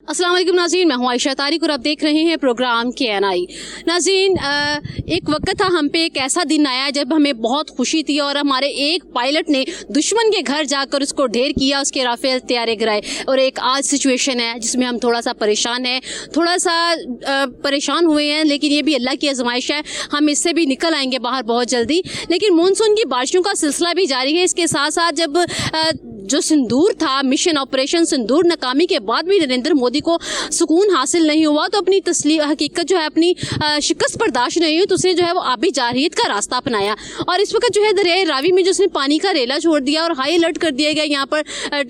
अस्सलाम वालेकुम नाज़रीन, मैं हूं आयशा तारिक और आप देख रहे हैं प्रोग्राम KNI। नाज़रीन, एक वक्त था हम पे एक ऐसा दिन आया जब हमें बहुत खुशी थी और हमारे एक पायलट ने दुश्मन के घर जाकर उसको ढेर किया, उसके राफेल तैयारे गिराए। और एक आज सिचुएशन है जिसमें हम थोड़ा सा परेशान हैं, परेशान हुए हैं, लेकिन ये भी अल्लाह की आजमाइश है, हम इससे भी निकल आएंगे बाहर बहुत जल्दी। लेकिन मानसून की बारिशों का सिलसिला भी जारी है। इसके साथ साथ जब जो सिंदूर था, मिशन ऑपरेशन सिंदूर नाकामी के बाद भी नरेंद्र मोदी को सुकून हासिल नहीं हुआ, तो अपनी हकीकत जो है, अपनी शिकस्त बर्दाश्त नहीं हुई, तो उसने जो है वो आबी जारहियत का रास्ता अपनाया। और इस वक्त जो है दरियाए रावी में जो उसने पानी का रेला छोड़ दिया और हाई अलर्ट कर दिया गया यहाँ पर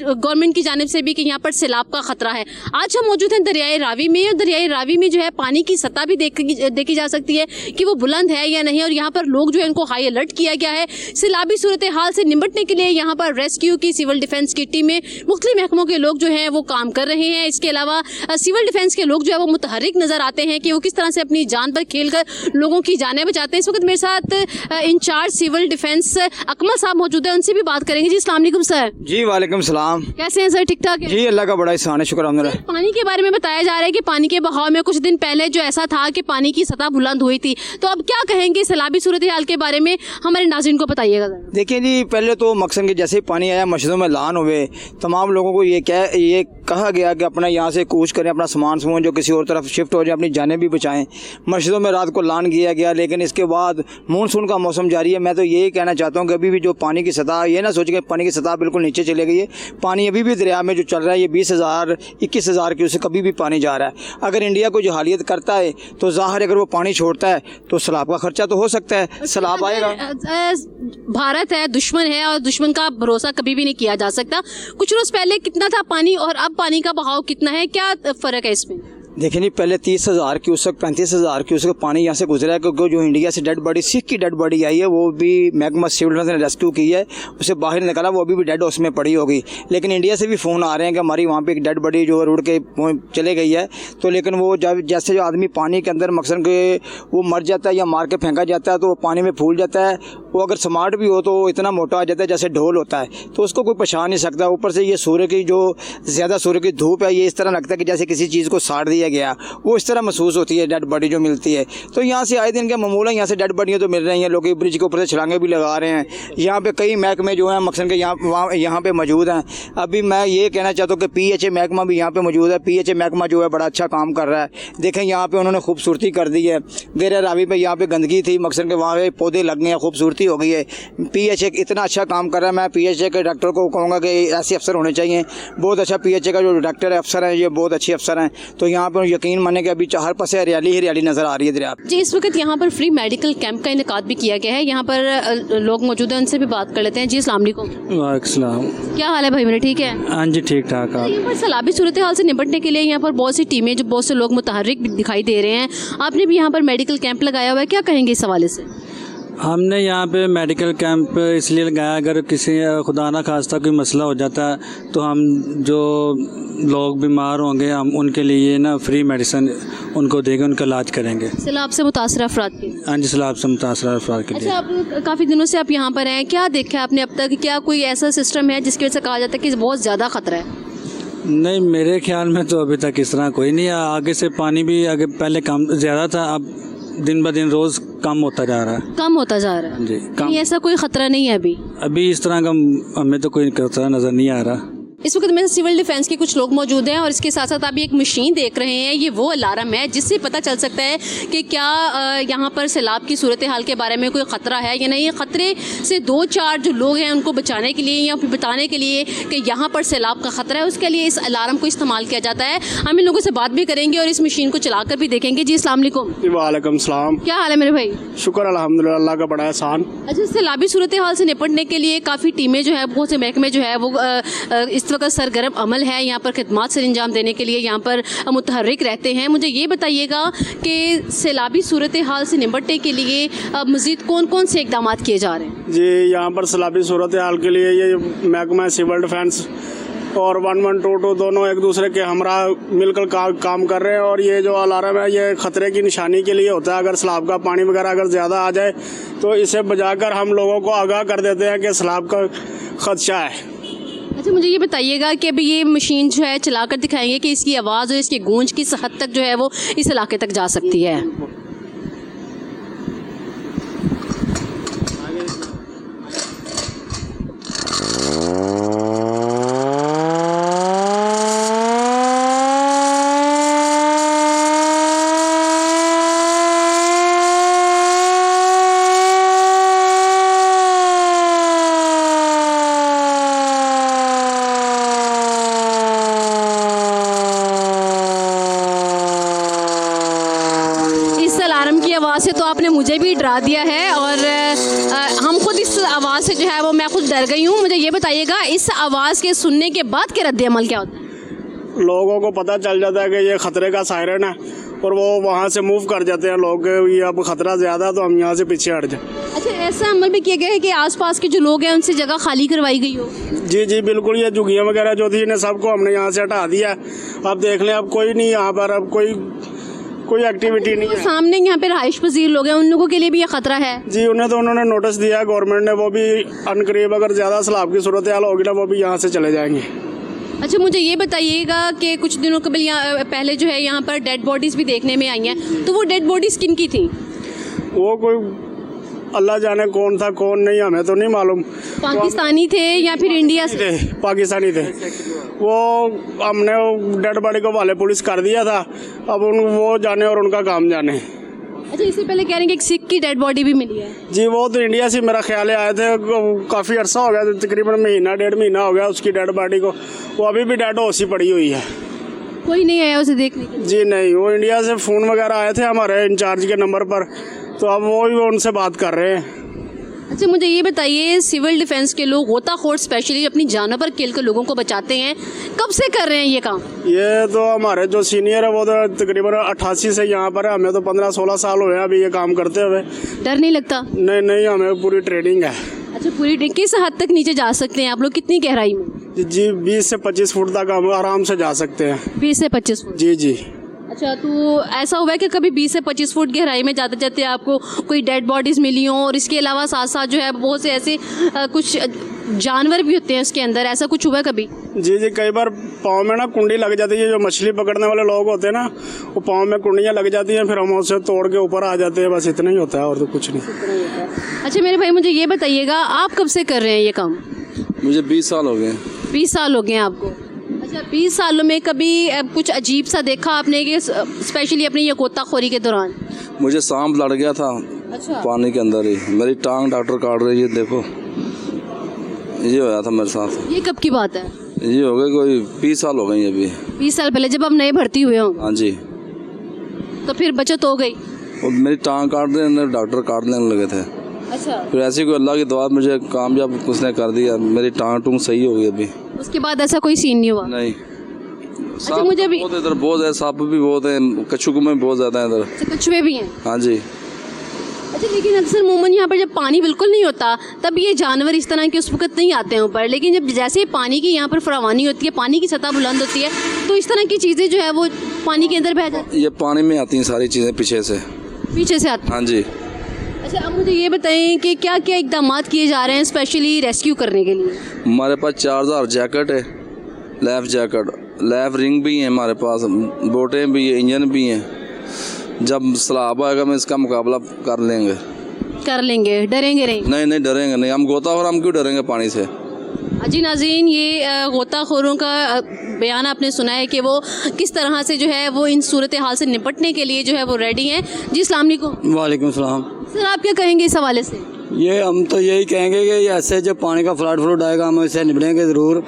गवर्नमेंट की जानिब से भी कि यहाँ पर सैलाब का खतरा है। आज हम मौजूद हैं दरियाए रावी में और दरियाए रावी में जो है पानी की सतह भी देखी जा सकती है कि वो बुलंद है या नहीं। और यहाँ पर लोग जो है उनको हाई अलर्ट किया गया है। सैलाबी सूरत हाल से निपटने के लिए यहाँ पर रेस्क्यू की, सिविल डिफेंस की टीमें, मुख्तलिफ महकमों के लोग जो हैं वो काम कर रहे हैं। इसके अलावा सिविल डिफेंस के लोग जो है वो मुतहरिक नजर आते हैं कि वो किस तरह से अपनी जान पर खेलकर लोगों की जानें बचाते हैं। इस वक्त मेरे साथ इंचार्ज सिविल डिफेंस अकमल साहब मौजूद है, उनसे भी बात करेंगे। जी अस्सलाम वालेकुम सर। जी वालेकुम सलाम। कैसे हैं सर? ठीक ठाक है जी, अल्लाह का बड़ा एहसान है, शुक्र अल्हम्दुलिल्लाह। पानी के बारे में बताया जा रहा है कि पानी के बहाव में कुछ दिन पहले जो ऐसा था कि पानी की सतह बुलंद हुई थी, तो अब क्या कहेंगे सैलाबी सूरत हाल के बारे में, हमारे नाज़रीन को बताइएगा। देखिए जी, पहले तो मकसद के जैसे ही पानी आया मस्जिदों में लान हुए, तमाम लोगों को ये कहा गया कि अपना यहाँ से कूच करें, अपना सामान जो किसी और तरफ शिफ्ट हो जाए, अपनी जानें भी बचाएं। मस्जिदों में रात को लान किया गया, लेकिन इसके बाद मानसून का मौसम जारी है। मैं तो यही कहना चाहता हूँ कि अभी भी जो पानी की सतह, ये ना सोच के पानी की सतह बिल्कुल नीचे चले गई है। पानी अभी भी दरिया में जो चल रहा है, ये 20,000 21,000 की उससे कभी भी पानी जा रहा है। अगर इंडिया को जो हालियत करता है तो ज़ाहिर अगर वो पानी छोड़ता है तो सैलाब का खर्चा तो हो सकता है, सैलाब आएगा। भारत है, दुश्मन है और दुश्मन का भरोसा कभी भी नहीं किया जा सकता। कुछ रोज पहले कितना था पानी और अब पानी का बहाव कितना है, क्या फर्क है इसमें? देखिए नहीं, पहले 30,000 क्यूसेक 35,000 क्यूसेक पानी यहाँ से गुजरा है, क्योंकि जो इंडिया से डेड बॉडी, सिख की डेड बॉडी आई है, वो भी महकमा सिविल डिफेंस ने रेस्क्यू की है, उसे बाहर निकाला, वो अभी भी डेड उसमें पड़ी होगी। लेकिन इंडिया से भी फ़ोन आ रहे हैं कि हमारी वहाँ पे एक डेड बॉडी जो रुड़ के चले गई है। तो लेकिन वो जब जैसे जो आदमी पानी के अंदर मकसद के वो मर जाता है या मार के फेंका जाता है तो वो पानी में फूल जाता है। वो अगर स्मार्ट भी हो तो इतना मोटा आ जाता है जैसे ढोल होता है, तो उसको कोई पहचान नहीं सकता। ऊपर से ये सूर्य की जो ज़्यादा सूर्य की धूप है, ये इस तरह लगता है कि जैसे किसी चीज़ को साड़ दिया गया, वो इस तरह महसूस होती है डेड बॉडी जो मिलती है। तो यहाँ से आए दिन क्या मामूला यहाँ से डेड बॉडियाँ तो मिल रही हैं, लोग ब्रिज के ऊपर से छलांगे भी लगा रहे हैं। यहाँ पे कई महकमे जो हैं मकसद के यहाँ पे मौजूद हैं। अभी मैं ये कहना चाहता हूँ कि PHA महकमा भी यहाँ पे मौजूद है। PHA महकमा जो है बड़ा अच्छा काम कर रहा है। देखें यहाँ पे उन्होंने खूबसूरती कर दी है। दरिया रावी पे यहाँ पे गंदगी थी, मकसद के वहाँ पे पौधे लग गए हैं, खूबसूरती हो गई है। PHA इतना अच्छा काम कर रहा है। मैं PHA के डायरेक्टर को कहूँगा कि ऐसे अफसर होने चाहिए। बहुत अच्छा PHA का जो डायरेक्टर है, अफसर है, ये बहुत अच्छे अफसर हैं। तो यहाँ पर यकीन माने कि अभी हर पास हरियाली हरियाली नज़र आ रही है दरिया जी। इस वक्त यहाँ पर फ्री मेडिकल कैंप का इनेकाद भी किया गया है। यहाँ पर लोग मौजूद हैं, उनसे भी बात कर लेते हैं। जी अस्सलाम वालेकुम। वालेकुम। क्या हाल है भाई मेरे? ठीक है। हाँ जी, ठीक ठाक। आप यहाँ पर सैलाबी सूरत हाल से निपटने के लिए यहाँ पर बहुत सी टीमें, जो बहुत से लोग मुतहर्रिक भी दिखाई दे रहे हैं। आपने भी यहाँ पर मेडिकल कैंप लगाया हुआ है, क्या कहेंगे इस हवाले से? हमने यहाँ पे मेडिकल कैंप इसलिए लगाया, अगर किसी खुदा ना खास्ता कोई मसला हो जाता है तो हम जो लोग बीमार होंगे हम उनके लिए ना फ्री मेडिसिन उनको देंगे, उनका इलाज करेंगे। सैलाब से मुतासर अफराद के? हाँ जी, सैलाब से मुतासर अफराद के लिए। अच्छा, आप काफ़ी दिनों से आप यहाँ पर हैं, क्या देखा आपने अब तक? क्या कोई ऐसा सिस्टम है जिसकी वजह से कहा जाता है कि बहुत ज़्यादा ख़तरा है? नहीं, मेरे ख्याल में तो अभी तक इस तरह कोई नहीं है। आगे से पानी भी आगे पहले कम ज़्यादा था, अब दिन ब दिन रोज़ कम होता जा रहा है। कम होता जा रहा है जी, कम। ऐसा कोई ख़तरा नहीं है अभी इस तरह का हमें तो कोई खतरा नज़र नहीं आ रहा। इस वक्त में सिविल डिफेंस के कुछ लोग मौजूद हैं और इसके साथ साथ अभी एक मशीन देख रहे हैं। ये वो अलार्म है जिससे पता चल सकता है कि क्या यहाँ पर सैलाब की सूरत हाल के बारे में कोई ख़तरा है या नहीं। ये ख़तरे से 2-4 जो लोग हैं उनको बचाने के लिए या फिर बताने के लिए कि यहाँ पर सैलाब का ख़तरा है, उसके लिए इस अलार्म को इस्तेमाल किया जाता है। हम इन लोगों से बात भी करेंगे और इस मशीन को चला कर भी देखेंगे। जी अस्सलाम वालेकुम। वालेकुम सलाम। क्या हाल है मेरे भाई? शुक्र अल्हम्दुलिल्लाह, अल्लाह का बड़ा एहसान। अच्छा, सैलाबी सूरत हाल से निपटने के लिए काफ़ी टीमें जो है, बहुत से महकमे जो है वो इस वक्त सरगर्म अमल है यहाँ पर खिदमात से अंजाम देने के लिए यहाँ पर मुतहर्रिक रहते हैं। मुझे ये बताइएगा कि सैलाबी सूरत हाल से निपटने के लिए मज़ीद कौन कौन से इक़दाम किए जा रहे हैं? जी, यहाँ पर सैलाबी सूरत हाल के लिए ये महकमा सिविल डिफेंस और 1122 दोनों एक दूसरे के हमरा मिलकर काम कर रहे हैं। और ये जो अलार्म है ये ख़तरे की निशानी के लिए होता है। अगर सैलाब का पानी वगैरह अगर ज़्यादा आ जाए तो इसे बजाकर हम लोगों को आगाह कर देते हैं कि सैलाब का खदशा है। अच्छा मुझे ये बताइएगा कि अभी ये मशीन जो है चलाकर दिखाएंगे कि इसकी आवाज़ और इसकी गूंज किस हद तक जो है वो इस इलाके तक जा सकती है। अलार्म की आवाज़ से तो आपने मुझे भी डरा दिया है और हम खुद इस आवाज़ से जो है वो मैं खुद डर गई हूँ। मुझे ये बताइएगा इस आवाज़ के सुनने के बाद के रद्द अमल क्या होता है? लोगों को पता चल जाता है कि ये खतरे का सायरन है और वो वहाँ से मूव कर जाते हैं लोग, ये अब खतरा ज़्यादा है तो हम यहाँ से पीछे हट जाए। अच्छा ऐसा अमल भी किया गया है कि आसपास के जो लोग हैं उनसे जगह खाली करवाई गई हो? जी जी बिल्कुल, ये झुग्गियाँ वगैरह जो थी इन्हें सबको हमने यहाँ से हटा दिया। अब देख लें, अब कोई नहीं यहाँ पर, अब कोई एक्टिविटी नहीं है। सामने यहाँ पे रहाइश पजीर लोग हैं, उन लोगों के लिए भी ये खतरा है? जी उन्हें तो उन्होंने नोटिस दिया है गवर्नमेंट ने, वो भी अनकरीब अगर ज़्यादा सैलाब की सूरत हाल होगी ना वो भी यहाँ से चले जाएंगे। अच्छा मुझे ये बताइएगा कि कुछ दिनों कबल यहाँ पहले जो है यहाँ पर डेड बॉडीज़ भी देखने में आई हैं, तो वो डेड बॉडीज़ किन की थी? वो कोई अल्लाह जाने कौन था कौन नहीं, हमें तो नहीं मालूम। पाकिस्तानी थे या फिर इंडिया से? पाकिस्तानी थे। वो हमने डेड बॉडी को वाले पुलिस कर दिया था, अब वो जाने और उनका काम जाने। अच्छा इससे पहले कह रहे हैं कि एक सिख की डेड बॉडी भी मिली है? जी वो तो इंडिया से मेरा ख्याल है आए थे, काफ़ी अरसा हो गया, तकरीबन महीना 1.5 महीना हो गया उसकी डेड बॉडी को, वो अभी भी डेड होश ही पड़ी हुई है। कोई नहीं आया उसे देखने के लिए? जी नहीं, वो इंडिया से फ़ोन वगैरह आए थे हमारे इंचार्ज के नंबर पर, तो अब वो उनसे बात कर रहे हैं। अच्छा मुझे ये बताइए सिविल डिफेंस के लोग गोताखोर स्पेशली अपनी जानों पर खेल कर लोगों को बचाते हैं, कब से कर रहे हैं ये काम? ये तो हमारे जो सीनियर है वो तो तकरीबन 88 से यहाँ पर है, हमें तो 15-16 साल हुए हैं अभी ये काम करते हुए। डर नहीं लगता? नहीं, हमें पूरी ट्रेनिंग है। अच्छा पूरी किस हद तक नीचे जा सकते हैं आप लोग, कितनी गहराई में? जी 20 से 25 फुट तक हम आराम से जा सकते हैं। 20 से 25 फुट? जी। अच्छा तो ऐसा हुआ है कि कभी 20 से 25 फुट गहराई में जाते जाते आपको कोई डेड बॉडीज़ मिली हों, और इसके अलावा साथ साथ जो है बहुत से ऐसे कुछ जानवर भी होते हैं उसके अंदर, ऐसा कुछ हुआ है कभी? जी कई बार पाँव में ना कुंडी लग जाती है, जो मछली पकड़ने वाले लोग होते हैं ना वो पाँव में कुंडियाँ लग जाती हैं, फिर हम उसे तोड़ के ऊपर आ जाते हैं, बस इतना ही होता है और तो कुछ नहीं। अच्छा मेरे भाई मुझे ये बताइएगा आप कब से कर रहे हैं ये काम? मुझे 20 साल हो गए। 20 साल हो गए हैं आपको? अच्छा 20 सालों में कभी कुछ अजीब सा देखा आपने कि स्पेशली अपनी ये गोताखोरी के दौरान? मुझे सांप लड़ गया था। अच्छा। पानी के अंदर ही मेरी टांग डॉक्टर काट रही है, देखो ये होया था मेरे साथ। ये कब की बात है? ये हो गए कोई 20 साल हो गई अभी। 20 साल पहले जब आप नए भर्ती हुए हो? हाँ जी। तो फिर बचत हो गई? और मेरी टांग काट देने डॉक्टर काटने लगे थे। अच्छा। फिर ऐसी कोई अल्लाह की दुआ मुझे कामयाब उसने कर दिया, मेरी टांग टूंग सही हो गई अभी। उसके बाद ऐसा कोई सीन नहीं हुआ? नहीं। अच्छा मुझे भी बहुत इधर बहुत है, सांप भी बहुत है, कछुए में बहुत ज्यादा है इधर। कछुए भी हैं? हाँ जी। अच्छा लेकिन अक्सर मोमन यहाँ पर जब पानी बिल्कुल नहीं होता तब ये जानवर इस तरह के उस वक्त नहीं आते हैं ऊपर, लेकिन जब जैसे पानी की यहाँ पर फरावानी होती है, पानी की सतह बुलंद होती है, तो इस तरह की चीज़ें जो है वो पानी के अंदर बह जाती है। ये पानी में आती हैं सारी चीज़ें पीछे से आती। हाँ जी। अच्छा अब मुझे ये बताएं कि क्या क्या इकदाम किए जा रहे हैं स्पेशली रेस्क्यू करने के लिए? हमारे पास 4000 जैकेट है, लाइफ जैकेट, लाइफ रिंग भी है हमारे पास, बोटें भी है, इंजन भी हैं। जब सैलाब आएगा हम इसका मुकाबला कर लेंगे। डरेंगे नहीं डरेंगे नहीं, हम गोताखोर, हम क्यों डरेंगे पानी से। जी नाज़रीन ये गोताखोरों का बयान आपने सुना है कि वो किस तरह से जो है वो इन सूरत हाल से निपटने के लिए जो है वो रेडी हैं। जी अस्सलाम वालेकुम। वालेकुम सलाम। सर आप क्या कहेंगे इस हवाले से? ये हम तो यही कहेंगे कि ऐसे जब पानी का फ्लड आएगा हम इससे निपटेंगे ज़रूर।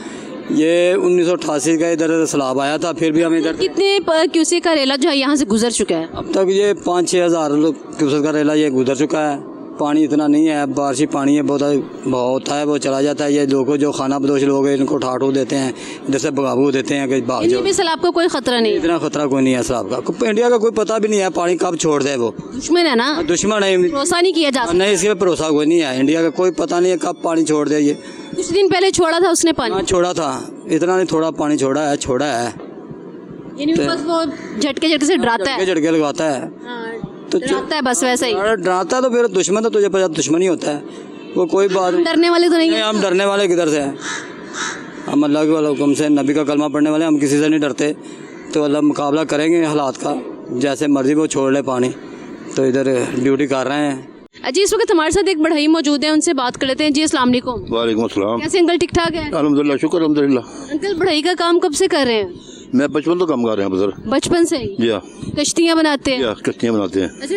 ये 1988 का इधर सैलाब आया था, फिर भी हम इधर कितने क्यूसेक का रेला जो है यहाँ से गुजर चुका है? अब तक ये 5-6 हज़ार क्यूसेक का रेला ये गुजर चुका है। पानी इतना नहीं है, बारिशी पानी है, बहुत है, वो चला जाता है। ये लोगों जो खाना बदोश लोग हैं इनको ठाठो देते हैं, इधर से भगाबू देते हैं कि भाग जाओ। सैलाब का कोई खतरा नहीं? इतना खतरा कोई नहीं है सैलाब का। इंडिया का कोई पता भी नहीं है पानी कब छोड़ दे, वो दुश्मन है ना? दुश्मन है, भरोसा नहीं किया जा सकता। नहीं, इसके भरोसा कोई नहीं है। इंडिया का कोई पता नहीं है कब पानी छोड़ दे। ये कुछ दिन पहले छोड़ा था उसने पानी? छोड़ा था, इतना नहीं, थोड़ा पानी छोड़ा है। यानी बस वो झटके से डराता है, झटके लगाता है, तो डराता है बस वैसा ही। डराता है तो फिर दुश्मन तो तुझे पता दुश्मन ही होता है, वो कोई बात डरने वाले तो नहीं है। हम डरने वाले किधर से हैं, हम अल्लाह के हुक्म से, नबी का कलमा पढ़ने वाले, हम किसी से नहीं डरते। तो अल्लाह मुकाबला करेंगे हालात का, जैसे मर्जी वो छोड़ ले पानी। तो इधर ड्यूटी कर रहे हैं। जी, इस वक्त हमारे साथ एक बढ़ई मौजूद है, उनसे बात कर लेते हैं। जी अस्सलाम वालेकुम। वालेकुम अस्सलाम। कैसे अंकल, ठीक ठाक है? अल्हम्दुलिल्लाह, शुक्र अल्हम्दुलिल्लाह। अंकल बढ़ई का काम कब से कर रहे हैं? मैं बचपन तो काम कर रहे हैं सर। बचपन से ही? या कश्तियाँ बनाते हैं? या कश्तियाँ बनाते हैं। अच्छा,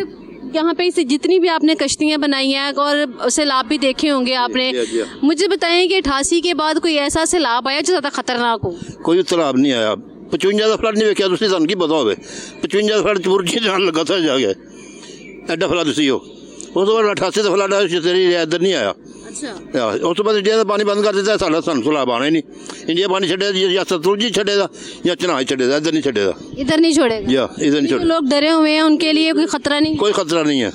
यहाँ पे से जितनी भी आपने कश्तियाँ बनाई हैं और सैलाब भी देखे होंगे आपने, जी, जी। मुझे बताएं कि 88 के बाद कोई ऐसा सैलाब आया जो ज़्यादा खतरनाक हो? कोई तालाब नहीं आया। 55 का फ्लड नहीं वेख्या तुसी, सानू की पता होवे। 55 फ्लड चुरजी जान लगा था जाके, एडा फ्लड सी हो। उस तो बाद 88 का फ्लड आया, तेरी इधर नहीं आया। अच्छा, उस तो बाद इंडिया का पानी बंद कर दिता, साला सानू सैलाब आना ही नहीं। इंडिया पानी छड़े या सतलुज ही छड़ेगा या चनाई छड़ेगा, इधर नहीं छड़ेगा। इधर नहीं छोड़ेगा? या इधर नहीं जो छड़ेगा। लोग डरे हुए हैं उनके लिए कोई खतरा नहीं? कोई खतरा नहीं है।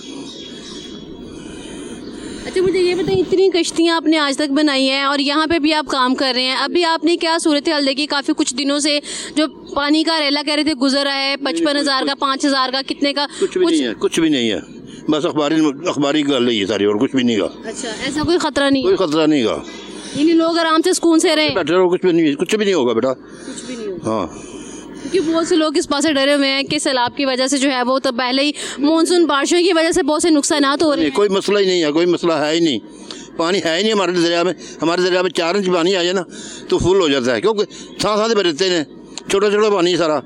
अच्छा, मुझे ये बताइए, इतनी कश्तियाँ आपने आज तक बनाई हैं और यहाँ पे भी आप काम कर रहे हैं, अभी आपने क्या सूरत हाल देखी? काफ़ी कुछ दिनों से जो पानी का रेला कह रहे थे गुजर रहा है, 55,000 का, 5,000 का, कितने का? कुछ भी नहीं है, कुछ भी नहीं है। बस अखबारी गल है सारी, और कुछ भी नहीं का। अच्छा, ऐसा कोई खतरा नहीं? कोई खतरा नहीं का। यानी लोग आराम से सुकून से रहे? बैठे रहो, कुछ भी नहीं होगा बेटा। कुछ भी नहीं होगा। हाँ, क्योंकि बहुत से लोग इस बात से डरे हुए हैं कि सैलाब की वजह से जो है वो तो पहले ही मानसून बारिशों की वजह से बहुत से नुकसान हो रहे हैं। कोई मसला ही नहीं है, कोई मसला है ही नहीं। पानी है ही नहीं हमारे दरिया में। हमारे दरिया में 4 इंच पानी आ जाए ना तो फुल हो जाता है, क्योंकि थां पे रहते हैं, छोटा छोटा पानी सारा।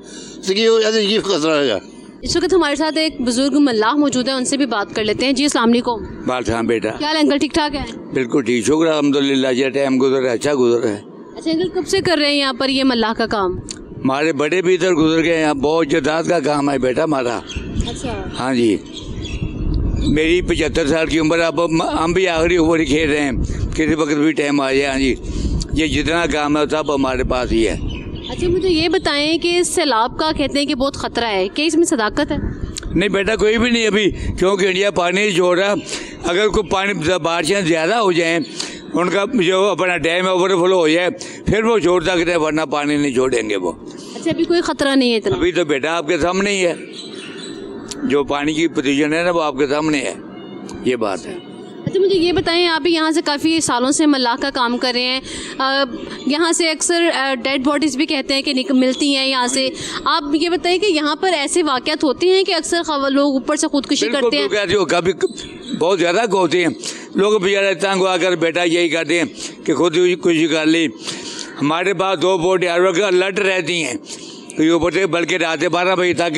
ये खतरा है। इस वक्त हमारे साथ एक बुजुर्ग मल्लाह मौजूद है, उनसे भी बात कर लेते हैं। जी अस्सलाम वालेकुम। बात हाँ बेटा, क्या हाल है अंकल, ठीक ठाक है? बिल्कुल ठीक, शुक्र अल्हम्दुलिल्लाह। ये टाइम गुजर रहा है, अच्छा गुजर रहा है। अच्छा अंकल, कब से कर रहे हैं यहाँ पर ये मल्लाह का काम? हमारे बड़े भी इधर गुजर गए, यहाँ बहुत जदाद का काम है बेटा हमारा। अच्छा, हाँ जी, मेरी 75 साल की उम्र, अब हम भी आखिरी उम्र ही खेल रहे हैं, किसी वक्त भी टाइम आ जाए। हाँ जी, ये जितना काम है सब हमारे पास ही है। अच्छा मुझे ये बताएं कि सैलाब का कहते हैं कि बहुत खतरा है, क्या इसमें सदाकत है? नहीं बेटा, कोई भी नहीं अभी, क्योंकि इंडिया पानी नहीं छोड़ रहा। अगर कोई पानी बारिशें ज़्यादा हो जाएं, उनका जो अपना डैम है ओवरफ्लो हो जाए, फिर वो छोड़ सकते हैं, वरना पानी नहीं छोड़ेंगे वो। अच्छा, अभी कोई खतरा नहीं है इतना? अभी तो बेटा आपके सामने ही है, जो पानी की पोजीशन है ना वो आपके सामने है, ये बात है। अच्छा मुझे ये बताएं, आप भी यहाँ से काफ़ी सालों से मल्लाह का काम कर रहे हैं, यहाँ से अक्सर डेड बॉडीज़ भी कहते हैं कि मिलती हैं यहाँ से। आप ये बताएं कि यहाँ पर ऐसे वाक़यात होते हैं कि अक्सर लोग ऊपर से खुदकुशी करते हैं? बिल्कुल, कभी बहुत ज़्यादा होते हैं लोग, बेचारे तंग आकर बेटा यही करते हैं कि खुदकुशी कर ली। हमारे पास 2 बोट हर वक्त अलर्ट रहती हैं, कोई ऊपर से बल्कि रात 12 बजे तक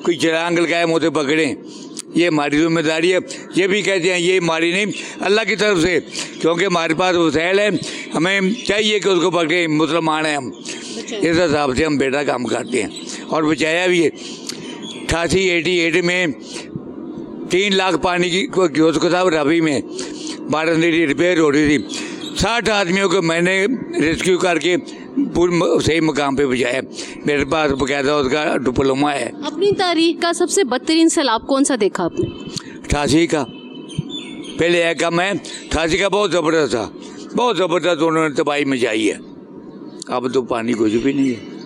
कोई चिरांग लगाए मुँह पकड़ें, ये हमारी जिम्मेदारी है। ये भी कहते हैं ये हमारी नहीं, अल्लाह की तरफ से, क्योंकि हमारे पास वसैल है, हमें चाहिए कि उसको पकड़े, मुसलमान हैं हम, इस हिसाब से हम बेटा काम करते हैं और बचाया भी है। 88 में 3 लाख पानी की उसको था रवि में, 12 दिन रिपेयर हो रही थी। 60 आदमियों को मैंने रेस्क्यू करके पूरे सही मुकाम पे पहुँचाया। मेरे पास बकायदा उसका डिप्लोमा है। अपनी तारीख का सबसे बदतरीन सैलाब कौन सा देखा आपने? 88 का, पहले एक कम है, 88 का बहुत ज़बरदस्त था, बहुत ज़बरदस्त, उन्होंने तबाही मचाई है। अब तो पानी कुछ भी नहीं है।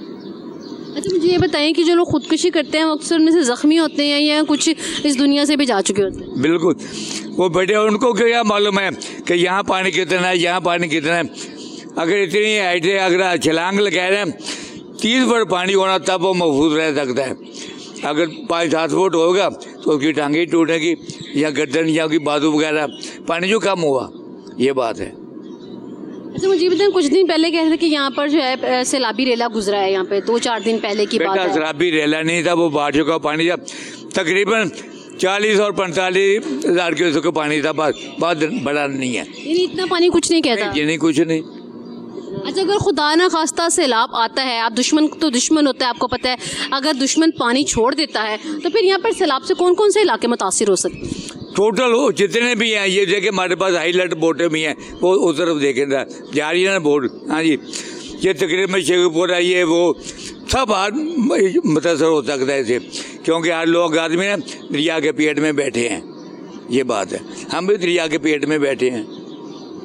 अच्छा मुझे ये बताएं कि जो लोग खुदकुशी करते हैं वो अक्सर उनमें से ज़ख्मी होते हैं या कुछ इस दुनिया से भी जा चुके होते हैं? बिल्कुल, वो बेटे उनको क्या मालूम है कि यहाँ पानी कितना है, यहाँ पानी कितना है। अगर इतनी हाइट है, अगर छलांग लगा रहे हैं 30 फुट पानी होना तब वो महफूज रह सकता है। अगर 5-7 फुट होगा तो उसकी टांगे टूटेगी या गर्दन या उसकी बाजू वगैरह, पानी जो कम हुआ, ये बात है। अच्छा मुझे बताएं, कुछ दिन पहले कह रहे थे कि यहाँ पर जो है सैलाबी रेला गुजरा है, यहाँ पे 2-4 दिन पहले की बात बेटा है। शराबी रेला नहीं था, वो बारिशों का पानी था, तकरीबन 40 और 45 हज़ार के उसको पानी था, बहुत बड़ा नहीं है। यानी इतना पानी कुछ नहीं कहता? ये नहीं, कुछ नहीं। अच्छा अगर खुदा ना खास्ता सैलाब आता है, आप दुश्मन तो दुश्मन होता है, आपको पता है, अगर दुश्मन पानी छोड़ देता है तो फिर यहाँ पर सैलाब से कौन कौन से इलाके मुतासिर हो सकते हैं? टोटल हो जितने भी हैं, ये देखें हमारे पास हाईलाइट बोटें भी हैं, वो उस तरफ देखें जा रही है ना बोट। हाँ जी, ये तकरीबन शेखपुरा, ये वो सब हाथ मुतासर हो सकता है इसे, क्योंकि हर लोग आदमी ना दरिया के पेट में बैठे हैं, ये बात है। हम भी दरिया के पेट में बैठे हैं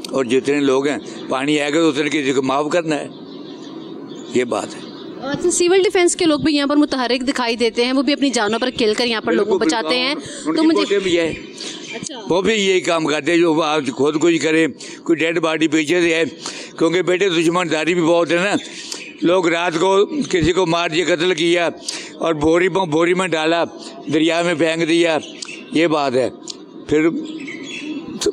और जितने लोग हैं पानी आएगा तो उतने किसी को माफ़ करना है, ये बात है। अच्छा, सिविल डिफेंस के लोग भी यहाँ पर मुतहरिक दिखाई देते हैं, वो भी अपनी जानों पर खेल कर यहाँ पर लोगों को बचाते हैं। तो मुझे भी है, अच्छा, वो भी यही काम करते हैं जो आज खुद कुछ करे, कोई डेड बॉडी पीछे से है, क्योंकि बेटे दुश्मनदारी भी बहुत है ना। लोग रात को किसी को मार दिया, कत्ल किया और बोरी में डाला, दरिया में फेंक दिया, ये बात है। फिर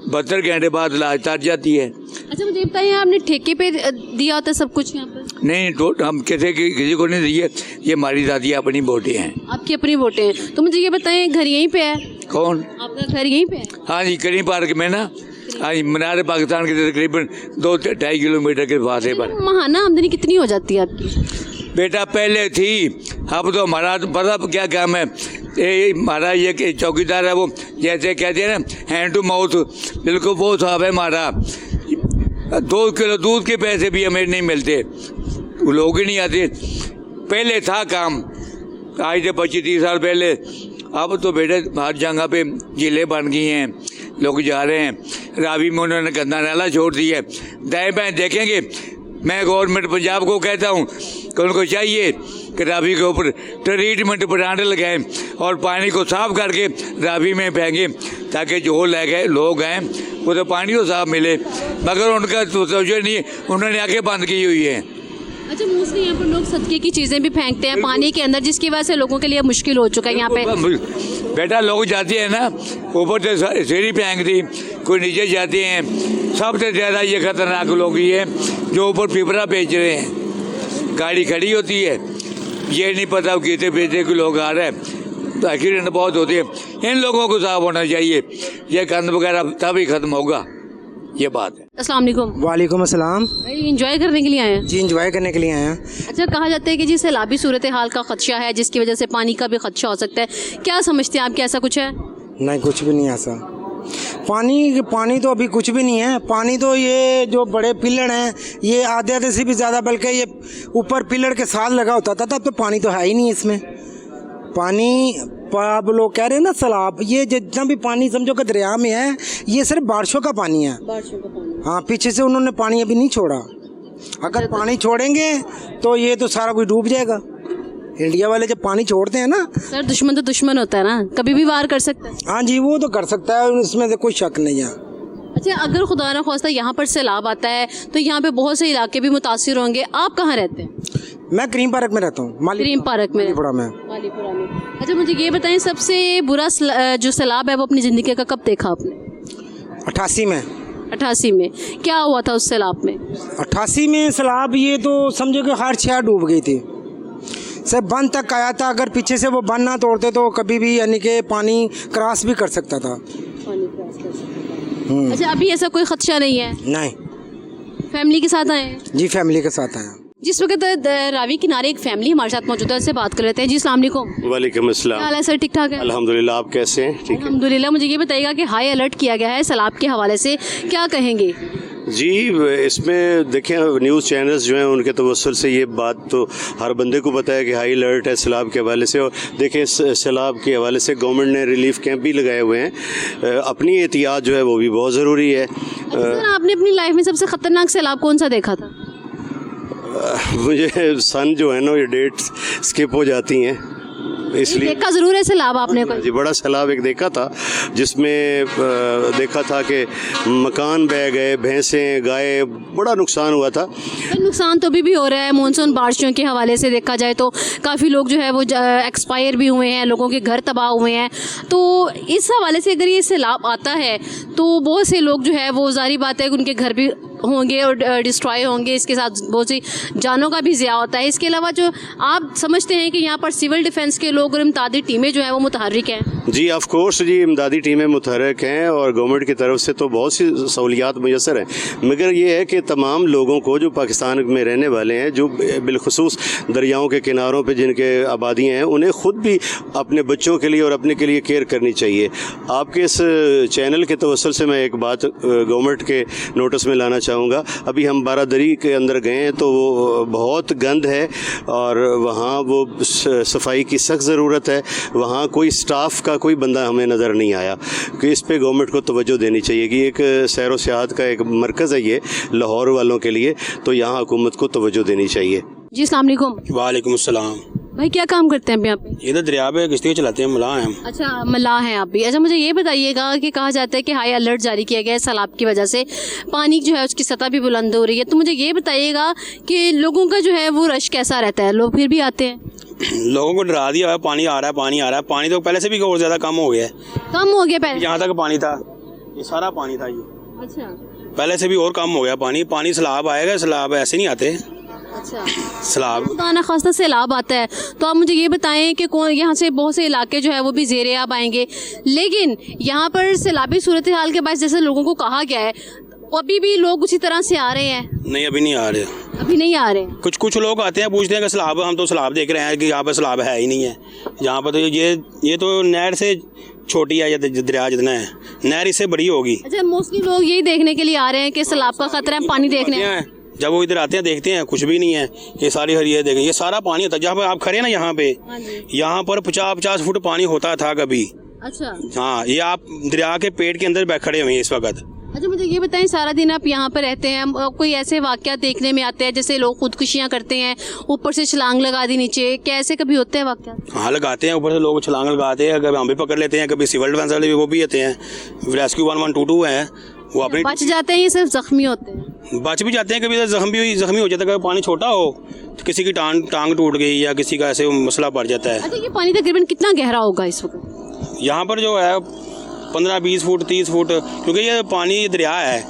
72 घंटे बाद लाश तर जाती है। अच्छा मुझे बताइए, आपने ठेके पे दिया होता है सब कुछ यहाँ पर? नहीं, तो हम किसी को नहीं दिए, ये हमारी दादी अपनी वोटें हैं। आपकी अपनी वोटें हैं। तो मुझे ये बताएं, घर यहीं पे है? कौन? आपका घर यहीं पे है? हाँ जी, करीम पार्क में ना, हाँ जी, मीनार पाकिस्तान के तकरीबन 2-2.5 किलोमीटर के पास है। पर महाना आमदनी कितनी हो जाती है आपकी? बेटा पहले थी, अब तो हमारा पता क्या काम है, ये हमारा ये चौकीदार है, वो जैसे कहते हैं ना हैंड टू माउथ, बिल्कुल वो साहब है हमारा। 2 किलो दूध के पैसे भी हमें नहीं मिलते, लोग ही नहीं आते। पहले था काम, आज से 25-30 साल पहले। अब तो बेटे हर जगह पे जिले बन गई हैं, लोग जा रहे हैं। रावी में उन्होंने गंदा नाला छोड़ दिया है, दाएं बाएं देखेंगे। मैं गवर्नमेंट पंजाब को कहता हूँ कि उनको चाहिए कि रावी के ऊपर ट्रीटमेंट प्लांट लगाएं और पानी को साफ करके रावी में फेंकें, ताकि जो लोग हैं वो तो पानी को साफ मिले। मगर उनका तो सोचो नहीं, उन्होंने आके बंद की हुई है। अच्छा, मोस्टली यहाँ पर लोग सदके की चीज़ें भी फेंकते हैं पानी के अंदर, जिसकी वजह से लोगों के लिए मुश्किल हो चुका है यहाँ पे। बेटा लोग जाते हैं ना, ऊपर से सीढ़ी फेंक दी, कोई नीचे जाते हैं। सबसे ज़्यादा ये खतरनाक लोग ये जो ऊपर पिपरा बेच रहे हैं, गाड़ी खड़ी होती है, ये नहीं पता कितने बेचे के लोग आ रहे हैं, तो एक्सीडेंट बहुत होते हैं। इन लोगों को साफ होना चाहिए, ये गंद वगैरह तभी खत्म होगा, ये बात है। अस्सलाम वालेकुम। वालेकुम अस्सलाम। भाई एंजॉय करने के लिए आए हैं? जी एंजॉय करने के लिए आए हैं। अच्छा, कहा जाता है कि जी सैलाबी सूरत हाल का खदशा है, जिसकी वजह से पानी का भी खदशा हो सकता है। क्या समझते हैं आप, क्या ऐसा कुछ है? नहीं, कुछ भी नहीं ऐसा। पानी तो अभी कुछ भी नहीं है। पानी तो ये जो बड़े पिलर हैं, ये आधे से भी ज़्यादा, बल्कि ये ऊपर पिलर के साथ लगा होता था, तब तो पानी तो है ही नहीं इसमें। पानी अब लोग कह रहे हैं ना सैलाब, ये जितना भी पानी समझो कि दरिया में है, ये सिर्फ बारिशों का पानी है। बारिशों का पानी? हाँ, पीछे से उन्होंने पानी अभी नहीं छोड़ा। अगर पानी छोड़ेंगे तो ये तो सारा कुछ डूब जाएगा। इंडिया वाले जब पानी छोड़ते हैं ना सर, दुश्मन तो दुश्मन होता है ना, कभी भी वार कर सकता है। हाँ जी, वो तो कर सकता है, इसमें तो कोई शक नहीं है। अच्छा, अगर खुदा ना खास्ता यहाँ पर सैलाब आता है तो यहाँ पे बहुत से इलाके भी मुतासिर होंगे। आप कहाँ रहते हैं? मैं क्रीम पार्क में रहता हूँ। क्रीम पार्क में? मालीपुरा में। मालीपुरा में। अच्छा, मुझे ये बताएं, सबसे बुरा जो सैलाब है वो अपनी ज़िंदगी का कब देखा आपने? 88 में। 88 में क्या हुआ था उस सैलाब में? 88 में सैलाब, ये तो समझो कि हर शहर डूब गई थी। सब बंद तक आया था, अगर पीछे से वो बंद ना तोड़ते तो कभी भी यानी कि पानी क्रॉस भी कर सकता था। अच्छा, अभी ऐसा कोई खदशा नहीं है? नहीं। फैमिली के साथ आए हैं? जी, फैमिली के साथ आया। जिस वक्त रावी किनारे एक फैमिली हमारे साथ मौजूद है, उससे बात कर लेते हैं। जी अस्सलाम वालेकुम। वालेकुम क्या अस्सलाम। हाल है सर? ठीक ठाक है अल्हम्दुलिल्लाह, आप कैसे हैं? ठीक है अल्हम्दुलिल्लाह। मुझे ये बताइएगा कि हाई अलर्ट किया गया है सैलाब के हवाले से, क्या कहेंगे? जी। इसमें देखें, न्यूज़ चैनल्स जो हैं उनके तवस्सुल से ये बात तो हर बंदे को पता है कि हाई अलर्ट है सैलाब के हवाले से। और देखें, सैलाब के हवाले से गवर्नमेंट ने रिलीफ कैंप भी लगाए हुए हैं। अपनी एहतियात जो है वो भी बहुत ज़रूरी है। सर, आपने अपनी लाइफ में सबसे ख़तरनाक सैलाब कौन सा देखा था? मुझे सन जो है ना, ये डेट स्किप हो जाती हैं, इसलिए। देखा ज़रूर है सैलाब आपने कोई? जी, बड़ा सैलाब एक देखा था, जिसमें देखा था कि मकान बह गए, भैंसें, गाय, बड़ा नुकसान हुआ था। नुकसान तो अभी भी हो रहा है। मानसून बारिशों के हवाले से देखा जाए तो काफ़ी लोग जो है वो एक्सपायर भी हुए हैं, लोगों के घर तबाह हुए हैं। तो इस हवाले से अगर ये सैलाब आता है तो बहुत से लोग जो है वो, जारी बात है कि उनके घर भी होंगे और डिस्ट्रॉय होंगे, इसके साथ बहुत सी जानों का भी ज़िया होता है। इसके अलावा जो आप समझते हैं कि यहाँ पर सिविल डिफेंस के लोग और इमदादी टीमें जो हैं वो मुतहर्रिक हैं? जी, ऑफ कोर्स जी, इमदादी टीमें मुतहर्रिक हैं और गवर्नमेंट की तरफ से तो बहुत सी सहूलियात मुयसर हैं। मगर ये है कि तमाम लोगों को जो पाकिस्तान में रहने वाले हैं, जो बिलखुसूस दरियाओं के किनारों पे जिनके आबादियाँ हैं, उन्हें ख़ुद भी अपने बच्चों के लिए और अपने के लिए केयर करनी चाहिए। आपके इस चैनल के तवस्सुल से मैं एक बात गवर्नमेंट के नोटिस में लाना चाहूँगा। अभी हम बारादरी के अंदर गए हैं तो वो बहुत गंद है और वहाँ वो सफाई की सख्त ज़रूरत है। वहाँ कोई स्टाफ का कोई बंदा हमें नज़र नहीं आया कि इस पे गवर्नमेंट को तवज्जो देनी चाहिए कि एक सैर व सियाहत का एक मरकज़ है ये लाहौर वालों के लिए, तो यहाँ हुकूमत को तवज्जो देनी चाहिए। जी अस्सलाम वालेकुम। वालेकुम अस्सलाम। भाई क्या काम करते हैं अभी यहाँ पे? ये तो दरिया पे किश्ती चलाते हैं, मलाह हैं हम। अच्छा मल्लाह हैं आप भी। अच्छा मुझे ये बताइएगा कि कहा जाता है कि हाई अलर्ट जारी किया गया है सैलाब की वजह से, पानी जो है उसकी सतह भी बुलंद हो रही है, तो मुझे ये बताइएगा कि लोगों का जो है वो रश कैसा रहता है, लोग फिर भी आते हैं? लोगों को डरा दिया है, पानी आ रहा है, पानी आ रहा है। पानी तो पहले से भी और ज़्यादा कम हो गया है। कम हो गया पहले? यहाँ तक पानी था, ये सारा पानी था ये, अच्छा पहले से भी और कम हो गया पानी। पानी सैलाब आएगा, सैलाब ऐसे नहीं आते। अच्छा सैलाब खुदा ना खास्ता सैलाब आता है तो आप मुझे ये बताएं कि कौन यहाँ से बहुत से इलाके जो है वो भी ज़ेरे आब आएंगे, लेकिन यहाँ पर सैलाबी सूरत हाल के बाद जैसे लोगों को कहा गया है अभी भी लोग उसी तरह से आ रहे हैं? नहीं, अभी नहीं आ रहे। अभी नहीं आ रहे? कुछ लोग आते हैं, पूछते हैं कि सैलाब, हम तो सैलाब देख रहे हैं कि यहाँ पर सैलाब है ही नहीं है। यहाँ पर तो ये तो नहर से छोटी है, ये दरिया जितना है, नहर इससे बड़ी होगी। अच्छा मोस्टली लोग यही देखने के लिए आ रहे हैं कि सैलाब का खतरा है, पानी देखने हैं। जब वो इधर आते हैं देखते हैं कुछ भी नहीं है, ये सारी हरिया देखें, ये सारा पानी होता है। जहाँ पर आप खड़े ना यहाँ पर 50-50 फुट पानी होता था कभी। अच्छा हाँ, ये आप दरिया के पेट के अंदर खड़े हुए हैं इस वक्त। अच्छा मुझे ये बताएं सारा दिन आप यहाँ पर रहते हैं, कोई ऐसे वाक़यात देखने में आते हैं जैसे लोग खुदकुशियाँ करते हैं, ऊपर से छलांग लगा दी नीचे, क्या ऐसे कभी होते हैं वाक़यात? हाँ लगाते हैं, ऊपर से लोग छलांग लगाते हैं, कभी हम भी पकड़ लेते हैं, कभी सिविल डिफेंस वाले भी वो भी आते हैं, रेस्क्यू 1122 हैं, वो अपनी बच जाते हैं, ये सिर्फ जख्मी होते हैं? बच भी जाते हैं, कभी जख्मी हो जाता है, कभी पानी छोटा हो तो किसी की टांग टूट गई या किसी का ऐसे मसला बढ़ जाता है। अच्छा ये पानी तकरीबन कितना गहरा होगा इस वक्त? यहाँ पर जो है 15-20 फुट 30 फुट, क्योंकि ये पानी दरिया है,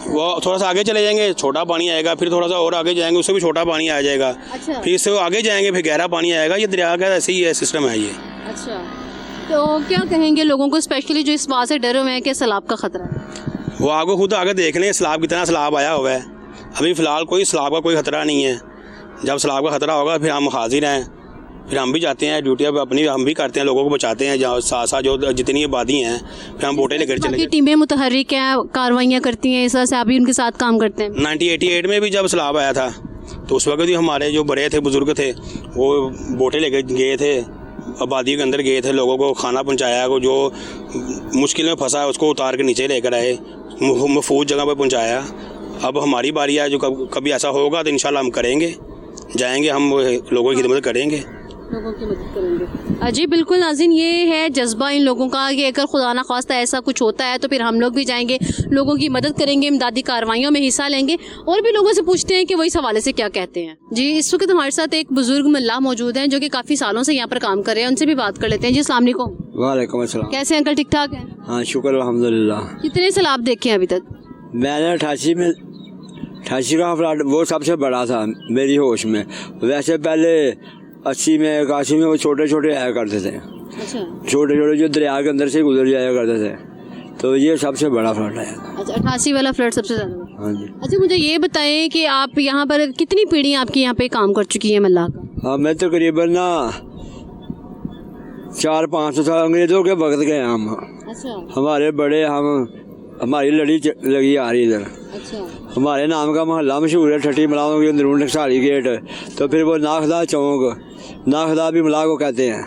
वो थोड़ा सा आगे चले जाएंगे छोटा पानी आएगा, फिर थोड़ा सा और आगे जाएंगे उससे भी छोटा पानी आ जाएगा। अच्छा। फिर इससे आगे जाएंगे फिर गहरा पानी आएगा। ये दरिया का ऐसे ही है, सिस्टम है ये। अच्छा तो क्या कहेंगे लोगों को स्पेशली जो इस बात से डरे हुए हैं कि सैलाब का खतरा है? वो आगे खुद आगे देख लें सैलाब कितना सैलाब आया हुआ है। अभी फ़िलहाल कोई सैलाब का कोई ख़तरा नहीं है। जब सैलाब का ख़तरा होगा फिर हम हाजिर हैं, फिर हम भी जाते हैं ड्यूटियाँ अपनी हम भी करते हैं, लोगों को बचाते हैं। जहाँ साथ साथ जो जितनी आबादी हैं फिर हम बोटें लेकर चले जाते टीमें मुतहर्रिक हैं, कार्रवाइयाँ करती हैं, इस वजह से आप भी उनके साथ काम करते हैं? 1988 में भी जब सैलाब आया था तो उस वक्त भी हमारे जो बड़े थे बुज़ुर्ग थे वो बोटें लेकर गए थे, आबादी के अंदर गए थे, लोगों को खाना पहुँचाया, को जो मुश्किल में फंसा है उसको उतार के नीचे लेकर आए, महफूज जगह पर पहुँचाया। अब हमारी बारी है, जो कभी ऐसा होगा तो इंशाल्लाह हम करेंगे, जाएंगे, हम लोगों की खिदमत करेंगे, लोगों की मदद करेंगे। जी बिल्कुल नाज़रीन, ये है जज्बा इन लोगों का कि अगर खुदा ना खास्ता ऐसा कुछ होता है तो फिर हम लोग भी जाएंगे, लोगों की मदद करेंगे, इमदादी कार्रवाइयों में हिस्सा लेंगे और भी लोगों से पूछते हैं कि वो इस हवाले से क्या कहते हैं। जी इस वक्त हमारे साथ एक बुजुर्ग मल्लाह मौजूद हैं जो कि काफ़ी सालों से यहाँ पर काम कर रहे हैं, उनसे भी बात कर लेते हैं। जी अस्सलाम वालेकुम। वालेकुम अस्सलाम। कैसे अंकल, ठीक ठाक हैं? हाँ शुक्र अल्हम्दुलिल्लाह। कितने सैलाब देखे हैं अभी तक? मैंने 88 का फ्लड वो सबसे बड़ा था मेरी होश में। वैसे पहले 80 में 81 में वो छोटे छोटे आया करते थे। अच्छा। छोटे छोटे जो दरिया के अंदर से गुजर जाया करते थे, तो ये सबसे बड़ा फ्लड है। अच्छा 88 वाला फ्लड सबसे ज़्यादा? हाँ जी। अच्छा मुझे ये बताएं कि आप यहाँ पर कितनी पीढ़ी आपकी यहाँ पे काम कर चुकी है मल्लाह का? हाँ मैं तकरीबन ना 400-500 साल अंग्रेज़ों के वक्त गए हम। अच्छा। हमारे बड़े हमारी लड़ी लगी आ रही इधर। अच्छा। हमारे नाम का मोहल्ला मशहूर है, ठट्टी मलाओं के अंदरून टकसाली गेट, तो फिर वो नाखदा चौक, नाखदा भी मला को कहते हैं।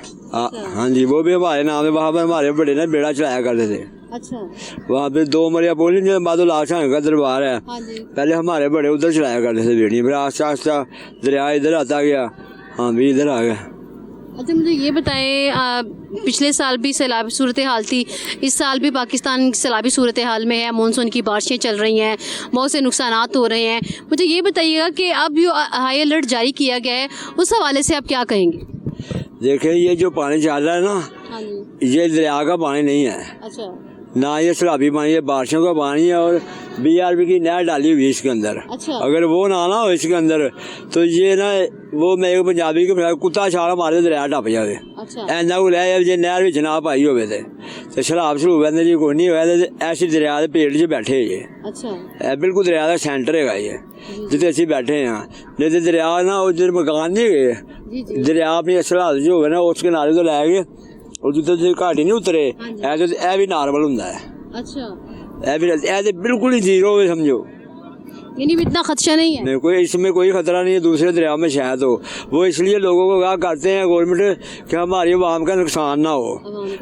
हाँ जी, वो भी हमारे नाम है। वहाँ पर हमारे बड़े ने बेड़ा चलाया करते थे। अच्छा। वहाँ पे 2 मरिया बोली बादल आशान का दरबार है। हाँ जी। पहले हमारे बड़े उधर चलाया करते थे बेड़ी, फिर आस्ता आस्ता दरिया इधर आता गया, हम भी इधर आ गए। अच्छा मुझे ये बताएं, पिछले साल भी सैलाबी सूरत हाल थी, इस साल भी पाकिस्तान सैलाबी सूरत हाल में है, मानसून की बारिशें चल रही हैं, बहुत से नुकसानात हो रहे हैं। मुझे ये बताइएगा कि अब जो हाई अलर्ट जारी किया गया है उस हवाले से आप क्या कहेंगे? देखिए ये जो पानी चल रहा है ना, हाँ जी। ये दरिया का पानी नहीं है। अच्छा। ना ये सैलाबी पानी, ये बारिशों का पानी है और BRB की नहर डाली हुई है इसके अंदर। अच्छा। अगर वो ना हो इसके अंदर तो ये ना वो मैं एक पंजाबी के कुत्ता छाला मारे दरिया टप जाए। अच्छा। ऐसा को लै जे नहर बिच ना पाई होवे ते शराब शरूब कहते जी कोई नहीं होया ते ऐसी दरिया के पेट च बैठे ये। अच्छा। बिल्कुल दरिया का सेंटर है ये जिथे असी बैठे हैं। नहीं तो दरिया ना उधर मकान नहीं गए, दरिया अपनी असल हालत जो होवे ना उस किनारे तो लै गए और जिधर घाटी नहीं उतरे, ऐ भी नॉर्मल होंदा है। अच्छा। ऐ भी बिल्कुल ही जीरो समझो, यानी भी इतना खदशा नहीं है। नहीं, कोई इसमें कोई खतरा नहीं है दूसरे दरिया में शायद हो। वो इसलिए लोगों को क्या करते हैं गवर्नमेंट कि हमारी आवाम का नुकसान ना हो,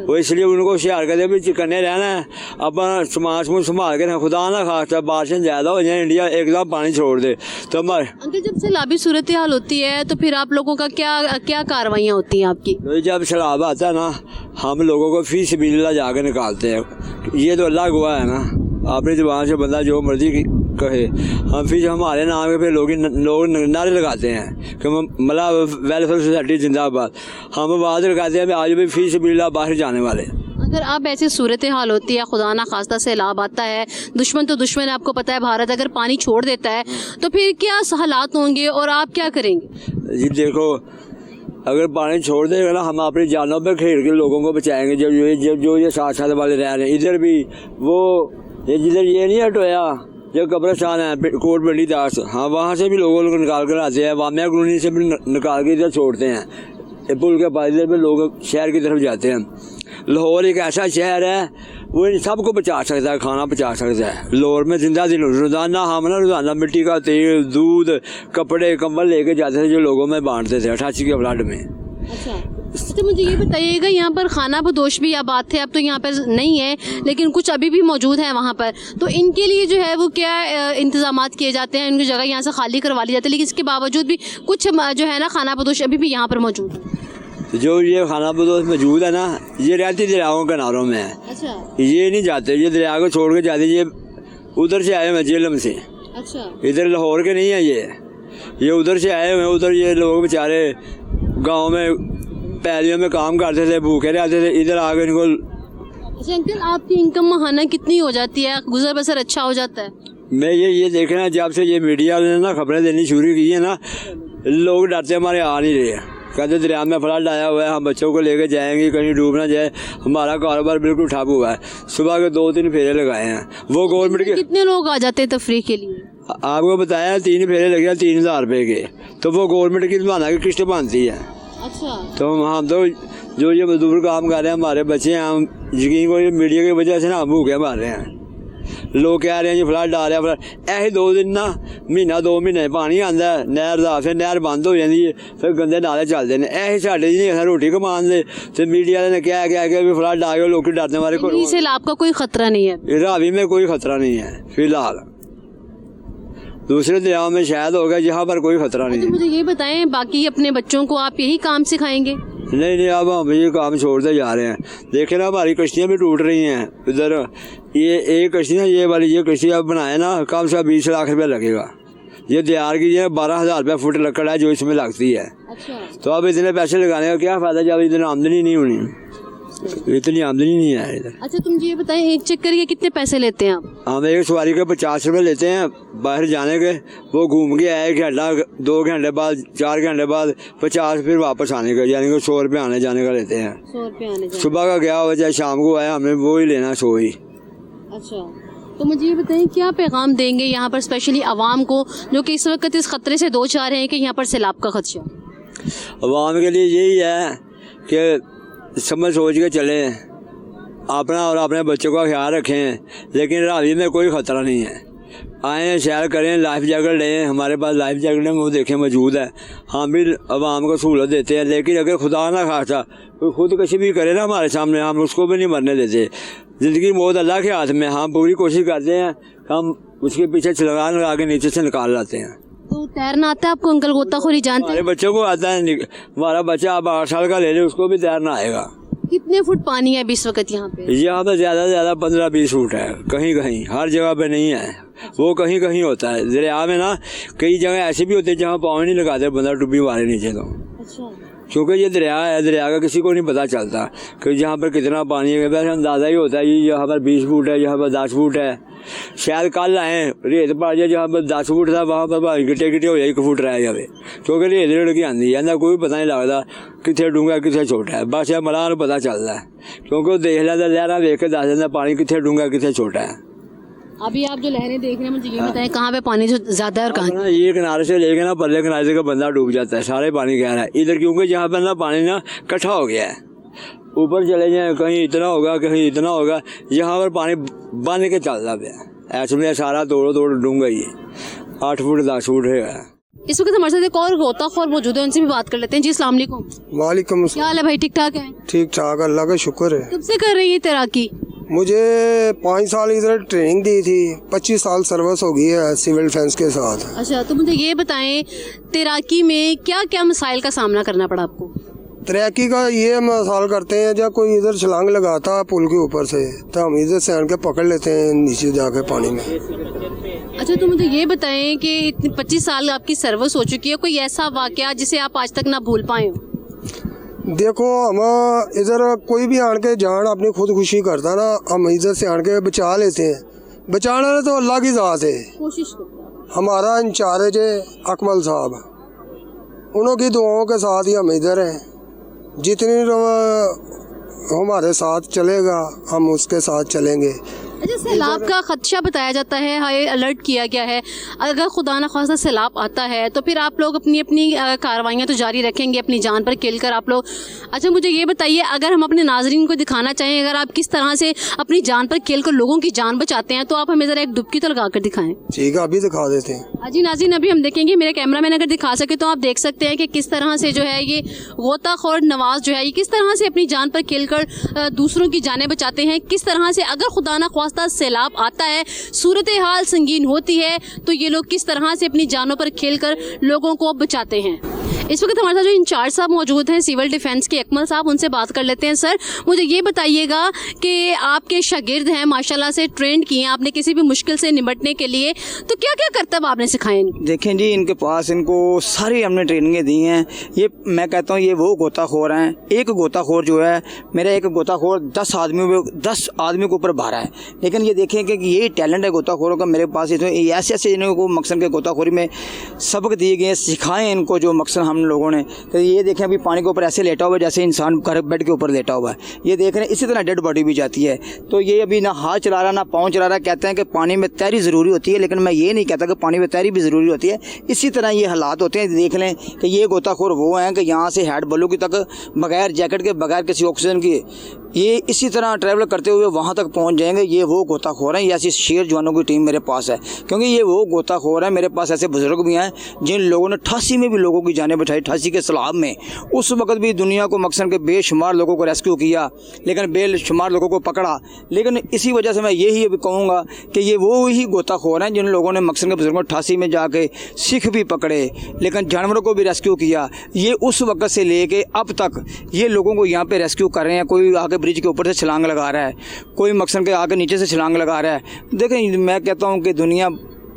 वो इसलिए उनको होशियार करते हैं भी चिकने रहना है, अपन समाज को संभाल के खुदा ना खासा बारिशें ज़्यादा हो जाए इंडिया एकदम पानी छोड़ दे तो हमारे। अंकल जब सैलाबी सूरत हाल होती है तो फिर आप लोगों का क्या क्या कार्रवाइयाँ होती हैं आपकी? तो जब सैलाब आता है ना हम लोगों को फी सबिलिल्लाह जाकर निकालते हैं। ये तो अल्लाह गवाह है ना, अपनी जुबान से बंदा जो मर्जी कहे, हम फिर हमारे नाम के फिर लोग नारे लगाते हैं कि मला वेलफेयर सोसाइटी जिंदाबाद। हम आवाज़ लगाते हैं आज भी फी सबिलिल्लाह बाहर जाने वाले। अगर आप ऐसी सूरत हाल होती है, खुदा ना खास्ता सैलाब आता है, दुश्मन तो दुश्मन है, आपको पता है भारत अगर पानी छोड़ देता है तो फिर क्या हालात होंगे और आप क्या करेंगे? जी देखो, अगर पानी छोड़ देगा ना हम अपनी जानों पर खेल के लोगों को बचाएंगे। जो ये 60 साल वाले रह रहे हैं इधर भी, वो जिधर ये नहीं हटोया जो कब्रिस्तान है कोट मंडी दास, हाँ वहाँ से भी लोगों को निकाल कर आते हैं, वामिया कॉलोनी से भी निकाल के इधर छोड़ते हैं। पुल के बाद इधर भी लोग शहर की तरफ जाते हैं। लाहौर एक ऐसा शहर है वो इन सबको बचा सकता है, खाना बचा सकता है। लाहौर में जिंदा दिन रोज़ाना हम ना रोज़ाना मिट्टी का तेल, दूध, कपड़े, कंबल लेके जाते थे जो लोगों में बांटते थे 88 के फ्लड में। अच्छा, तो मुझे ये बताइएगा यहाँ पर खाना बदोश भी आबाद थे, अब तो यहाँ पर नहीं है लेकिन कुछ अभी भी मौजूद है वहाँ पर, तो इनके लिए जो है वो क्या इंतजामात किए जाते हैं? इनकी जगह यहाँ से खाली करवा ली जाती है, लेकिन इसके बावजूद भी कुछ जो है ना खाना बदोश अभी भी यहाँ पर मौजूद है। जो ये खाना बदोश मौजूद है ना ये रहती दरियाओं के किनारों में है। अच्छा, ये नहीं जाते, ये दरिया को छोड़ के जाते, ये उधर से आए हुए जेलम से। अच्छा, इधर लाहौर के नहीं है, ये उधर से आए हुए हैं। उधर ये लोग बेचारे गांव में पैलियों में काम करते थे, भूखे रहते थे, इधर आके इनको। अच्छा अंकल, आपकी इनकम माहाना कितनी हो जाती है? गुजर बसर अच्छा हो जाता है? मैं ये देखना जब से ये मीडिया ने ना खबरें देनी शुरू की है ना, लोग डरते हमारे आ नहीं रहे, कहते दरिया में फ्लड आया हुआ है, हम बच्चों को लेके जाएंगे कहीं डूब ना जाए। हमारा कारोबार बिल्कुल ठप हुआ है। सुबह के 2-3 फेरे लगाए हैं वो गवर्नमेंट के। कितने लोग आ जाते हैं तफरी के लिए? आपको बताया 3 फेरे लगे 3000 रुपये के, तो वो गवर्नमेंट की माना की किस्त बांधती है। अच्छा, तो हम तो जो ये मजदूर काम कर रहे हैं हमारे बच्चे हैं, हम यकीन को मीडिया की वजह से ना हम भूखे मार रहे हैं। लोग कह रहे हैं जी फ्लड आ रहा है, फ्लड ऐसे 2 दिन ना महीना 2 महीने पानी आता है नहर का, फिर नहर बंद हो जाती है, फिर गंदे नाले चलते हैं। ऐसे साढ़े जी नहीं रोटी कमान दे, तो मीडिया ने क्या भी फ्लड आ गया, लोग डरने वाले को। सैलाब का कोई खतरा नहीं है? रावी में कोई खतरा नहीं है फिलहाल, दूसरे दरियाओं में शायद होगा, यहाँ पर कोई खतरा नहीं है। मुझे ये बताएं, बाकी अपने बच्चों को आप यही काम सिखाएंगे? नहीं, अब हम ये काम छोड़ते जा रहे हैं। देखे ना हमारी कश्तियाँ भी टूट रही हैं इधर। ये एक कश्ती ना ये कश्ती अब बनाए ना कम से कम 20 लाख रुपया लगेगा। ये तैयार कीजिए 12,000 रुपया फुट लकड़ है जो इसमें लगती है। अच्छा, तो अब इतने पैसे लगाने का क्या फ़ायदा जब इतनी आमदनी नहीं होनी, इतनी आमदनी नहीं है इधर। अच्छा, तुम ये बताएं एक चक्कर के कितने पैसे लेते हैं आप? हम एक सवारी के 50 रुपये लेते हैं बाहर जाने के, वो घूम के आए 1 घंटा 2 घंटे बाद 4 घंटे बाद 50 फिर वापस आने का, यानी कि 100 रुपये आने जाने का लेते हैं। 100 रुपये आने जाने। सुबह का गया हो चाहे शाम को आया, हमें वो ही लेना 100 ही। अच्छा, तो मुझे ये बताएं क्या पैगाम देंगे यहाँ पर स्पेशली आवाम को जो कि इस वक्त इस खतरे से दो चार हैं कि यहाँ पर सैलाब का खदशा? आवाम के लिए यही है कि समझ सोच के चलें, अपना और अपने बच्चों का ख्याल रखें, लेकिन रावी में कोई ख़तरा नहीं है। आएँ सैर करें, लाइफ जैकेट लें, हमारे पास लाइफ जैकेट वो देखें मौजूद है, हम भी आवाम को सहूलत देते हैं। लेकिन अगर खुदा ना खासा कोई खुदकशी भी करे ना हमारे सामने, हम उसको भी नहीं मरने देते। ज़िंदगी मौत अल्लाह के हाथ में, हम पूरी कोशिश करते हैं, हम उसके पीछे छलांग लगा के नीचे से निकाल लाते हैं। तो तैरना आता है आपको अंकल? गोताखोरी जानते हैं? हमारे बच्चों को आता है, हमारा बच्चा अब 8 साल का ले ले उसको भी तैरना आएगा। कितने फुट पानी है इस वक्त यहाँ पे? यहाँ पे ज़्यादा से ज़्यादा 15-20 फुट है, कहीं कहीं, हर जगह पे नहीं है, वो कहीं कहीं होता है। दरिया में ना कई जगह ऐसी भी होती है जहाँ पाँव नहीं लगाते बंदा डूबी मारे नीचे। तो अच्छा, क्योंकि ये दरिया है, दरिया का किसी को नहीं पता चलता कि यहाँ पर कितना पानी है। वैसे अंदाज़ा ही होता है ये यहाँ पर 20 फुट है, यहाँ पर 10 फुट है। शायद कल आए रेत पड़ जाए, जहाँ पर 10 फुट था वहाँ पर गिट्टे गिट्टे हो जाए 1 फुट रह जाए, क्योंकि रेत रेड़ की आती है ना, कोई पता नहीं लगता कितने डूंगा कितने छोटा है। बस मलाह पता चलता है, क्योंकि वो देख लेता लहरा देख के दस देता पानी कितने डूंगा कितने छोटा है। अभी आप जो लहरें देख रहे हैं मुझे ये बताएं कहाँ पे पानी जो ज़्यादा है और कहाँ? ये किनारे से लेके ना परले किनारे से का बंदा डूब जाता है, सारे पानी गहरा है इधर, क्योंकि जहाँ पर ना पानी ना इकट्ठा हो गया है। ऊपर चले जाए कहीं इतना होगा कहीं इतना होगा, यहाँ पर पानी बन के चलता है, ऐसे में सारा तोड़ डूंगा ही है। 8 फुट 10 फुट है। इस वक्त हमारे साथ एक और गोताखोर मौजूद है, उनसे भी बात कर लेते हैं। जी अस्सलाम वालेकुम। वालेकुम क्या हाल है भाई, ठीक ठाक है? ठीक ठाक, अल्लाह का शुक्र है। कब से कर रही है तैराकी? मुझे 5 साल इधर ट्रेनिंग दी थी, 25 साल सर्विस हो गई है सिविल डिफेंस के साथ। अच्छा, तो मुझे ये बताएं तैराकी में क्या क्या मसाइल का सामना करना पड़ा आपको? तैराकी का ये मसाल करते हैं, जब कोई इधर छलांग लगाता है पुल के ऊपर से, तो हम इधर से आन के पकड़ लेते हैं नीचे जाके पानी में। अच्छा, तो मुझे ये बताएं कि इतनी 25 साल आपकी सर्विस हो चुकी है, कोई ऐसा वाकया जिसे आप आज तक ना भूल पाए हो? देखो, हम इधर कोई भी आन के जान अपनी खुदकुशी करता ना, हम इधर से आन के बचा लेते हैं। बचाना तो अल्लाह की ज़ात है। कोशिश करते। हमारा इंचार्ज है अकमल साहब, उन्हों की दुआओं के साथ ही हम इधर हैं। जितनी हमारे साथ चलेगा हम उसके साथ चलेंगे। अच्छा, सैलाब का खदशा बताया जाता है, हाई अलर्ट किया गया है। अगर खुदा न खास्ता सैलाब आता है तो फिर आप लोग अपनी अपनी कार्रवाइयाँ तो जारी रखेंगे, अपनी जान पर खेल कर आप लोग। अच्छा, मुझे ये बताइए, अगर हम अपने नाजरीन को दिखाना चाहें अगर आप किस तरह से अपनी जान पर खेल कर लोगों की जान बचाते हैं, तो आप हमें ज़रा एक डुबकी तो लगा कर दिखाएं। ठीक है, अभी दिखा देते हैं। जी नाज़रीन, अभी हम देखेंगे, मेरे कैमरा मैन अगर दिखा सके तो आप देख सकते हैं कि किस तरह से जो है ये गोताखोर नवाज जो है ये किस तरह से अपनी जान पर खेल कर दूसरों की जानें बचाते हैं। किस तरह से अगर खुदा न ख्वास्ता सैलाब आता है, सूरत हाल संगीन होती है, तो ये लोग किस तरह से अपनी जानों पर खेलकर लोगों को बचाते हैं। इस वक्त हमारे साथ जो इंचार्ज साहब मौजूद हैं सिविल डिफेंस के, अकमल साहब, उनसे बात कर लेते हैं। सर, मुझे ये बताइएगा कि आपके शागिर्द हैं, माशाल्लाह से ट्रेंड किए हैं आपने किसी भी मुश्किल से निपटने के लिए, तो क्या क्या करतब आपने सिखाए इनको? देखें जी, इनके पास इनको सारी हमने ट्रेनिंगें दी हैं। ये मैं कहता हूँ ये वो गोताखोर हैं। एक गोताखोर जो है, मेरा एक गोताखोर 10 आदमी के ऊपर भारा है। लेकिन ये देखें कि ये टैलेंट है गोताखोरों का मेरे पास। ऐसे ऐसे इनको मकसद के गोताखोरी में सबक दिए गए हैं, सिखाएं इनको जो मकसद हम लोगों ने। तो ये देखें अभी पानी के ऊपर ऐसे लेटा हुआ है जैसे इंसान घर बेड के ऊपर लेटा हुआ है। ये देख रहे हैं, इसी तरह डेड बॉडी भी जाती है। तो ये अभी ना हाथ चला रहा ना पाँव चला रहा। कहते हैं कि पानी में तैरी ज़रूरी होती है, लेकिन मैं ये नहीं कहता कि पानी में तैरी भी ज़रूरी होती है। इसी तरह ये हालात होते हैं। देख लें कि ये गोताखोर वो हैं कि यहाँ से हेड बलूकी तक बगैर जैकेट के, बगैर किसी ऑक्सीजन की, ये इसी तरह ट्रैवल करते हुए वहाँ तक पहुँच जाएंगे। ये वो गोताखोर हैं। ये ऐसी शेर जवानों की टीम मेरे पास है, क्योंकि ये वो गोताखोर हैं। मेरे पास ऐसे बुजुर्ग भी हैं जिन लोगों ने 88 में भी लोगों की जानें बचाई। 88 के सैलाब में उस वक्त भी दुनिया को मकसद के बेशुमार लोगों को रेस्क्यू किया, लेकिन बेशुमार लोगों को पकड़ा। लेकिन इसी वजह से मैं यही अभी कहूँगा कि ये वो ही गोताखोर हैं जिन लोगों ने मकसद के बुजुर्गों 88 में जाके सिख भी पकड़े, लेकिन जानवरों को भी रेस्क्यू किया। ये उस वक्त से लेके अब तक ये लोगों को यहाँ पे रेस्क्यू कर रहे हैं। कोई आगे ब्रिज के ऊपर से छलांग लगा रहा है, कोई मकसद के आगे नीचे से छलांग लगा रहा है। देखें, मैं कहता हूँ कि दुनिया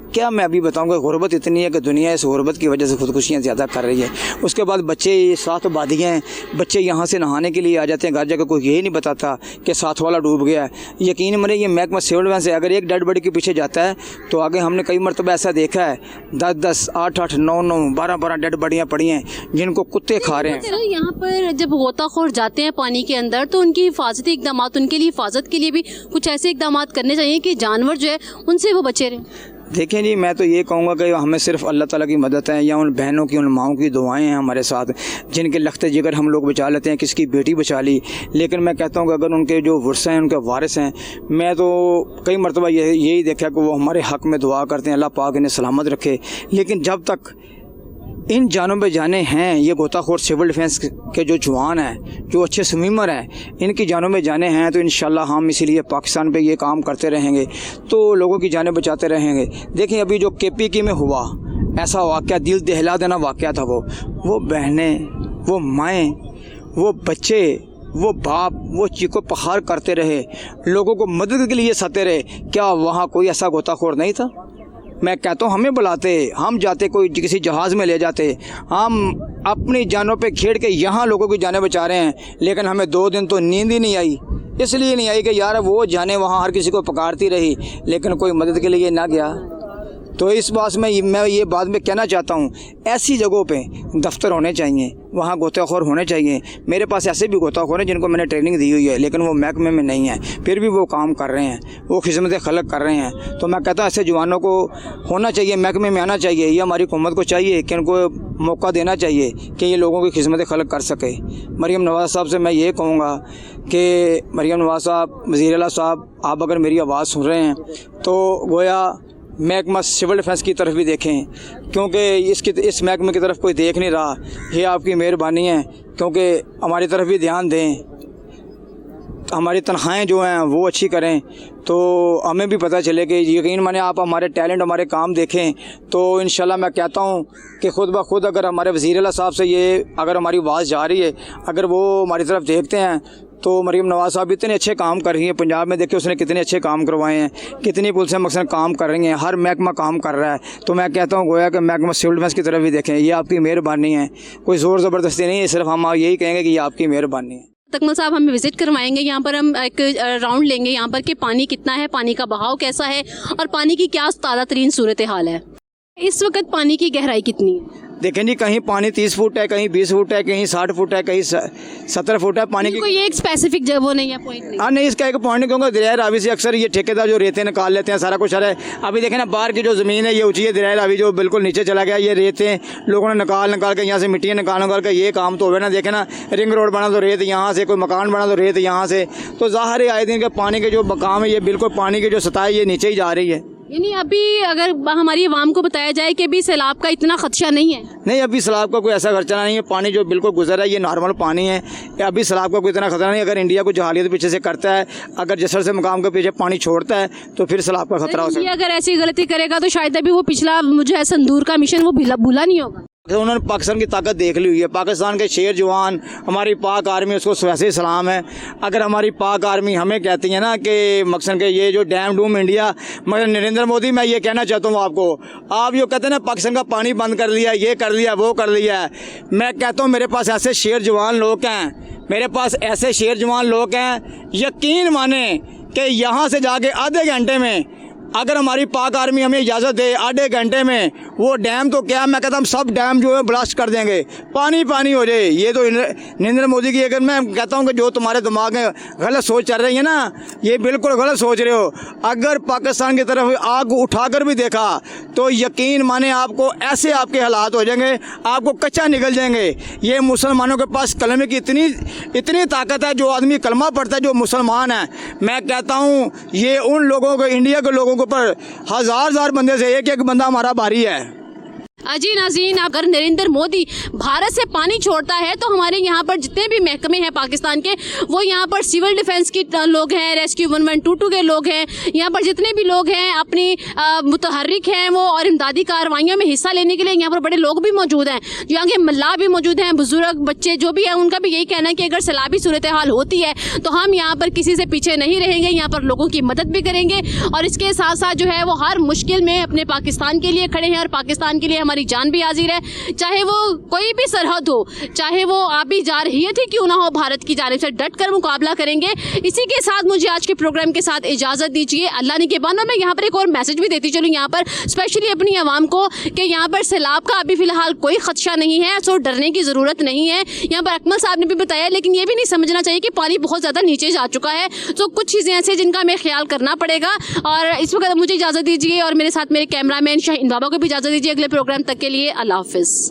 क्या, मैं अभी बताऊंगा, गुर्बत इतनी है कि दुनिया इस गुर्बत की वजह से खुदकुशियाँ ज़्यादा कर रही है। उसके बाद बच्चे साथ बादियाँ हैं, बच्चे यहाँ से नहाने के लिए आ जाते हैं, घर जाकर कोई यही नहीं बताता कि साथ वाला डूब गया है। यकीन मानिए, ये महकमा सिविल डिफेंस है, अगर एक डेड बॉडी के पीछे जाता है तो आगे हमने कई मरतबा ऐसा देखा है 10-10, 8-8, 9-9, 12-12 डेड बॉडियाँ पड़ी हैं जिनको कुत्ते खा रहे हैं। यहाँ पर जब गोताखोर जाते हैं पानी के अंदर तो उनकी हिफाजती इकदाम, उनके लिए हिफाजत के लिए भी कुछ ऐसे इकदाम करने चाहिए कि जानवर जो है उनसे वो बचे रहें। देखें जी, मैं तो ये कहूँगा कि हमें सिर्फ अल्लाह ताला की मदद है, या उन बहनों की, उन माओं की दुआएं हैं हमारे साथ, जिनके लख्ते जिगर हम लोग बचा लेते हैं, किसकी बेटी बचा ली। लेकिन मैं कहता हूँ कि अगर उनके जो वर्सा हैं, उनके वारिस हैं, मैं तो कई मरतबा यही देखा कि वो हमारे हक़ में दुआ करते हैं, अल्लाह पाक इन्हें सलामत रखे। लेकिन जब तक इन जानों पे जाने हैं, ये गोताखोर सिविल डिफेंस के जो जवान हैं, जो अच्छे स्विमर हैं, इनकी जानों में जाने हैं, तो इंशाल्लाह हम इसीलिए पाकिस्तान पे ये काम करते रहेंगे, तो लोगों की जानें बचाते रहेंगे। देखिए, अभी जो KPK में हुआ ऐसा वाक़या, दिल दहला देना वाक़या था। वो बहनें, वो माएँ, वो बच्चे, वो बाप, वो चीखो पहाड़ करते रहे, लोगों को मदद के लिए सते रहे। क्या वहाँ कोई ऐसा गोताखोर नहीं था? मैं कहता हूँ हमें बुलाते, हम जाते, कोई किसी जहाज़ में ले जाते, हम अपनी जानों पे खेड़ के यहाँ लोगों की जानें बचा रहे हैं। लेकिन हमें 2 दिन तो नींद ही नहीं आई। इसलिए नहीं आई कि यार वो जाने वहाँ हर किसी को पुकारती रही, लेकिन कोई मदद के लिए ना गया। तो इस बात में मैं ये बात में कहना चाहता हूँ, ऐसी जगहों पे दफ्तर होने चाहिए, वहाँ गोताखोर होने चाहिए। मेरे पास ऐसे भी गोताखोर हैं जिनको मैंने ट्रेनिंग दी हुई है, लेकिन वो महकमे में नहीं है, फिर भी वो काम कर रहे हैं, वो खिदमत खलक कर रहे हैं। तो मैं कहता हूँ ऐसे जवानों को होना चाहिए, महकमे में आना चाहिए। ये हमारी हुकूमत को चाहिए कि इनको मौका देना चाहिए कि ये लोगों की खिदमत खलक कर सके। मरीम नवाज़ साहब से मैं ये कहूँगा कि मरीम नवाज़ साहब, वज़ीर आला साहब, आप अगर मेरी आवाज़ सुन रहे हैं तो गोया महकमा सिविल डिफेंस की तरफ भी देखें, क्योंकि इस महकमे की तरफ कोई देख नहीं रहा। ये आपकी मेहरबानी है, क्योंकि हमारी तरफ भी ध्यान दें, हमारी तनख्वाहें जो हैं वो अच्छी करें, तो हमें भी पता चले कि यकीन माने आप हमारे टैलेंट, हमारे काम देखें, तो इंशाल्लाह मैं कहता हूँ कि ख़ुद ब खुद अगर हमारे वज़ीर आला साहब से ये अगर हमारी आवाज़ जा रही है, अगर वो हमारी तरफ देखते हैं, तो मरीम नवाज़ साहब इतने अच्छे काम कर रही हैं। पंजाब में देखिए उसने कितने अच्छे काम करवाए हैं, कितनी पुलिसें मकसद काम कर रही हैं, हर महकमा काम कर रहा है। तो मैं कहता हूँ गोया कि महकमा सिविल डिफेंस की तरफ भी देखें, ये आपकी मेहरबानी है, कोई ज़ोर ज़बरदस्ती नहीं है, सिर्फ हम यही कहेंगे कि ये आपकी मेहरबानी है। तकमल साहब हमें विजिट करवाएंगे, यहाँ पर हम एक राउंड लेंगे यहाँ पर कि पानी कितना है, पानी का बहाव कैसा है और पानी की क्या ताज़ा तरीन सूरत हाल है। इस वक्त पानी की गहराई कितनी है? देखें जी, कहीं पानी 30 फुट है, कहीं 20 फुट है, कहीं 60 फुट है, कहीं 70 फुट है पानी की। कोई एक स्पेसिफिक वो नहीं है, पॉइंट नहीं। हाँ नहीं, इसका एक पॉइंट नहीं, क्योंकि दरिया रावी से अक्सर ये ठेकेदार जो रेते निकाल लेते हैं, सारा कुछ है। अभी देखें ना, बाहर की जो ज़मीन है ये ऊँची है, दरिया रावी जो बिल्कुल नीचे चला गया, ये रेते लोगों ने निकाल के यहाँ से मिट्टियाँ निकाल के ये काम तो हो ना। देखे ना, रिंग रोड बना तो रेत यहाँ से, कोई मकान बना तो रेत यहाँ से, तो ज़ाहिर है आए दिन के पानी के जो मकाम है ये बिल्कुल पानी की जो सतह है ये नीचे ही जा रही है। यानी अभी अगर हमारी आवाम को बताया जाए कि अभी सैलाब का इतना खदशा नहीं है? नहीं, अभी सैलाब का कोई ऐसा खर्चा नहीं है, पानी जो बिल्कुल गुजर है ये नॉर्मल पानी है, अभी सैलाब का कोई इतना खतरा नहीं। अगर इंडिया को जहालियत पीछे से करता है, अगर जसर से मकाम के पीछे पानी छोड़ता है, तो फिर सैलाब का खतरा हो सकता है। अगर ऐसी गलती करेगा तो शायद अभी वो पिछला जो है संदूर का मिशन वो भूला नहीं होगा। तो उन्होंने पाकिस्तान की ताकत देख ली हुई है, पाकिस्तान के शेर जवान, हमारी पाक आर्मी, उसको वैसे ही सलाम है। अगर हमारी पाक आर्मी हमें कहती है ना कि मकसद के ये जो डैम डूम इंडिया, मगर नरेंद्र मोदी, मैं ये कहना चाहता हूँ आपको, आप ये कहते हैं ना पाकिस्तान का पानी बंद कर लिया, ये कर लिया, वो कर लिया, मैं कहता हूँ मेरे पास ऐसे शेर जवान लोग हैं, मेरे पास ऐसे शेर जवान लोग हैं, यकीन माने कि यहाँ से जाके आधे घंटे में अगर हमारी पाक आर्मी हमें इजाज़त दे, आधे घंटे में वो डैम तो क्या, मैं कहता हूँ सब डैम जो है ब्लास्ट कर देंगे, पानी पानी हो जाए। ये तो नरेंद्र मोदी की, अगर मैं कहता हूँ कि जो तुम्हारे दिमाग में गलत सोच चल रही है ना, ये बिल्कुल गलत सोच रहे हो। अगर पाकिस्तान की तरफ आग उठाकर भी देखा तो यकीन माने आपको ऐसे आपके हालात हो जाएंगे, आपको कच्चा निकल जाएंगे। ये मुसलमानों के पास कलमे की इतनी ताकत है, जो आदमी कलमा पढ़ता है, जो मुसलमान है, मैं कहता हूँ ये उन लोगों को, इंडिया के लोगों पर हजार बंदे से एक बंदा हमारा भारी है। अजी नाज़रीन, अगर नरेंद्र मोदी भारत से पानी छोड़ता है तो हमारे यहाँ पर जितने भी महकमे हैं पाकिस्तान के, वो यहाँ पर सिविल डिफेंस के लोग हैं, रेस्क्यू 1122 के लोग हैं, यहाँ पर जितने भी लोग हैं अपनी मुतहर्रिक हैं वो, और इमदादी कार्रवाइयों में हिस्सा लेने के लिए यहाँ पर बड़े लोग भी मौजूद हैं, यहाँ के मल्लाह भी मौजूद हैं, बुजुर्ग बच्चे जो भी हैं, उनका भी यही कहना है कि अगर सैलाबी सूरत हाल होती है तो हम यहाँ पर किसी से पीछे नहीं रहेंगे, यहाँ पर लोगों की मदद भी करेंगे, और इसके साथ साथ जो है वो हर मुश्किल में अपने पाकिस्तान के लिए खड़े हैं, और पाकिस्तान के लिए हमारी जान भी हाजिर है, चाहे वो कोई भी सरहद हो, चाहे वो आबी जारहियत ही क्यों ना हो, भारत की जानिब से डट कर मुकाबला करेंगे। इसी के साथ मुझे आज के प्रोग्राम के साथ इजाजत दीजिए, अल्लाह ने के बाद मैं यहाँ पर एक और मैसेज भी देती चलूँ यहाँ पर स्पेशली अपनी आवाम को कि यहाँ पर सैलाब का अभी फिलहाल कोई खदशा नहीं है, सो डरने की ज़रूरत नहीं है। यहाँ पर अकमल साहब ने भी बताया, लेकिन ये भी नहीं समझना चाहिए कि पानी बहुत ज़्यादा नीचे जा चुका है, तो कुछ चीज़ें ऐसे जिनका हमें ख्याल करना पड़ेगा। और इस वक्त मुझे इजाज़त दीजिए और मेरे साथ मेरे कैमरामैन शाहीन बाबा को भी इजाज़त दीजिए। अगले प्रोग्राम तक के लिए अल्लाह हाफिज़।